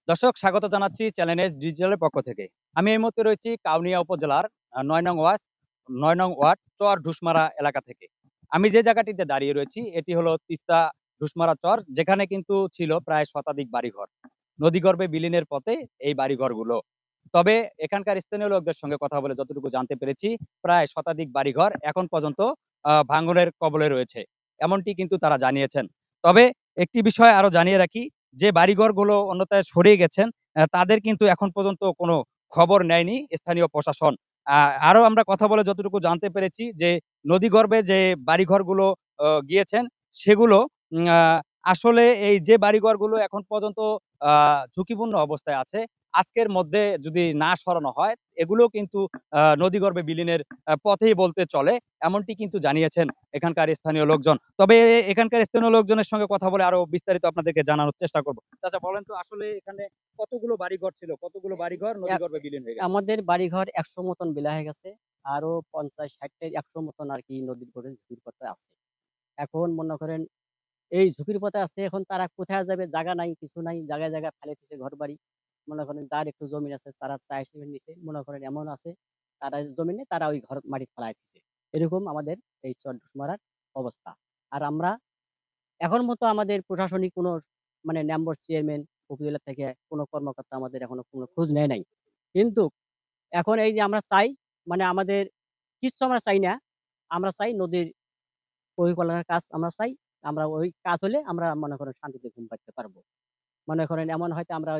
দর্শক স্বাগত জানাচ্ছি চ্যানেল ডিজিটালের পক্ষ থেকে। আমি এই মুহূর্তে রয়েছি কাউনিয়া উপজেলার ৯ নং ওয়ার্ড চর ঢুসমারা এলাকা থেকে। আমি যে জায়গাটিতে দাঁড়িয়ে রয়েছি এটি হলো তিস্তা ঢুসমারা চর, যেখানে কিন্তু ছিল প্রায় শতাধিক বাড়িঘর। নদীগর্ভে বিলীনের পথে এই বাড়িঘরগুলো। তবে এখানকার স্থানীয় লোকদের সঙ্গে কথা বলে যতটুকু জানতে পেরেছি, প্রায় শতাধিক বাড়িঘর এখন পর্যন্ত ভাঙনের কবলে রয়েছে। এমনটি কিন্তু তারা জানিয়েছেন। তবে একটি বিষয় আরো জানিয়ে রাখি, যে বাড়িঘরগুলো অন্যথায় সরিয়ে গেছেন, তাদের কিন্তু এখন পর্যন্ত কোনো খবর নেয়নি স্থানীয় প্রশাসন। আরো আমরা কথা বলে যতটুকু জানতে পেরেছি যে, নদীগর্ভে যে বাড়িঘরগুলো গিয়েছেন, সেগুলো উম আ আসলে এই যে বাড়িঘরগুলো এখন পর্যন্ত আ ঝুঁকিপূর্ণ অবস্থায় আছে, আজকের মধ্যে যদি না সরানো হয়, এগুলোও কিন্তু নদীগর্ভে বিলীনের পথেই বলতে চলে। এমনটি কিন্তু জানিয়েছেন এখানকার স্থানীয় লোকজন। তবে এখানকার স্থানীয় লোকজনের সঙ্গে কথা বলে আরো বিস্তারিত আপনাদেরকে জানানোর চেষ্টা করব। চাচা বলেন তো, আসলে এখানে কতগুলো বাড়িঘর ছিল? কতগুলো বাড়িঘর এক নদীগর্ভে বিলীন হয়ে গেছে? আমাদের বাড়িঘর ১০০ মতন বিলা হয়ে গেছে। আরো ৫০-৬০ টা ১০০ মতন আরকি নদীর করে ঝুঁকির পথে আছে। এখন মনে করেন এই ঝুঁকির পথে আছে, এখন তারা কোথায় যাবে? জায়গা নাই, কিছু নাই। জায়গায়, জায়গায় ফেলে দিছে ঘরবাড়ি। মনে করেন যার একটু জমিন আছে তারা চাষ জমি নিছে। মনে করেন এমন আছে তারা জমিনে তারা ওই ঘর মাটি ফেলায় দিছে। এরকম আমাদের এই চর ঢুসমারার অবস্থা। আর আমরা এখন মতো আমাদের প্রশাসনিক কোনো মানে মেম্বার, চেয়ারম্যান, উপজেলা থেকে কোনো কর্মকর্তা আমাদের এখনো কোনো খোঁজ নেয় নাই। কিন্তু এখন এই যে আমরা চাই, মানে আমাদের কিচ্ছু আমরা চাই না। আমরা চাই নদীর পরিকল্পনার কাজ আমরা চাই। আমরা ওই কাজ হলে আমরা মনে করেন শান্তিতে ঘুম পাড়তে পারবো। মনে করেন এমন হয়তো আমরা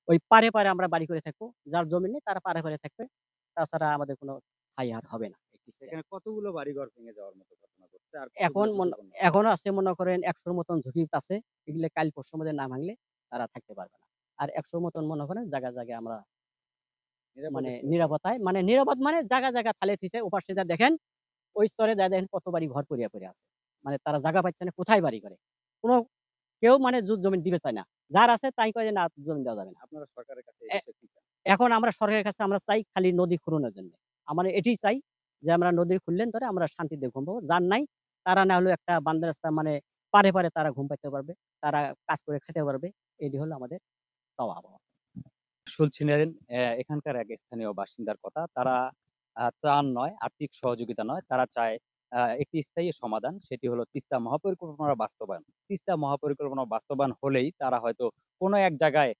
ওই পাড়ে, পাড়ে আমরা বাড়ি করে থাকবো। যার জমি নেই তারা পাড়ে, পাড়ে থাকবে। তাছাড়া আমাদের কোনো ঠাঁই আর হবে না এই সিস্টেম। এখানে কতগুলো বাড়িঘর ভেঙে যাওয়ার মতো ঘটনা ঘটছে? আর এখন কতগুলো ঝুঁকিপূর্ণ? এখনো আছে মনে করেন ১০০ র মতন ঝুঁকিতে আছে। এগুলা কাল পরশুর মধ্যে না ভাঙলে তারা থাকতে পারবে না। আর ১০০ মতন মনে করেন জায়গায়, জায়গায় আমরা নিরাপদ মানে স্থলে সরানো। নিরাপত্তায় মানে নিরাপদ মানে জায়গা, জায়গা ফালে থুইছে। ওপাশে যা দেখেন, ওই স্তরে যা দেখেন কত বাড়ি ঘর পইড়া, পইড়া আছে। মানে তারা জায়গা পাচ্ছে না, কোথায় বাড়ি করে? কোন কেউ মানে জমিন দিতে চায় না। যার আছে তাই কয় যে, "না, জমি দেওয়া যাবে না।" আপনারা সরকারের কাছে এই এ বিষয়ে কি চান? এখন আমরা সরকারের কাছে আমরা চাই খালি নদী খননের জন্যে। আমরা এটিই চাই যে, আমরা নদী খুললেন ধরে আমরা শান্তিতে ঘুমাবো। যার নাই তারা না হলেও একটা বান্দা রাস্তা মানে পাড়ে, পাড়ে তারা ঘুম পাইতে পারবে। তারা কাজ করে খেতে পারবে। এটি হলো আমাদের চাওয়া পাওয়া। শুনছিলেন এখানকার এক স্থানীয় বাসিন্দার কথা। তারা ত্রাণ নয়, আর্থিক সহযোগিতা নয়। তারা চায় একটি স্থায়ী সমাধান। সেটি হলো তিস্তা মহাপরিকল্পনার বাস্তবায়ন। তিস্তা মহাপরিকল্পনা বাস্তবায়ন হলেই তারা হয়তো কোনো এক জায়গায়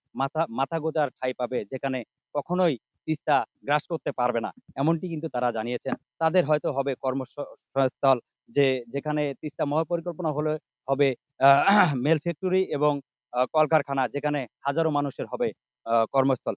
মাথা গোঁজার ঠাঁই পাবে, যেখানে কখনোই তিস্তা গ্রাস করতে পারবে না। এমনটি কিন্তু তারা জানিয়েছেন। তাদের হয়তো হবে সংস্থল, যেখানে তিস্তা মহাপরিকল্পনা হলে হবে আ মেল ফ্যাক্টরি এবং কলকারখানা, যেখানে হাজারো মানুষের হবে কর্মস্থল।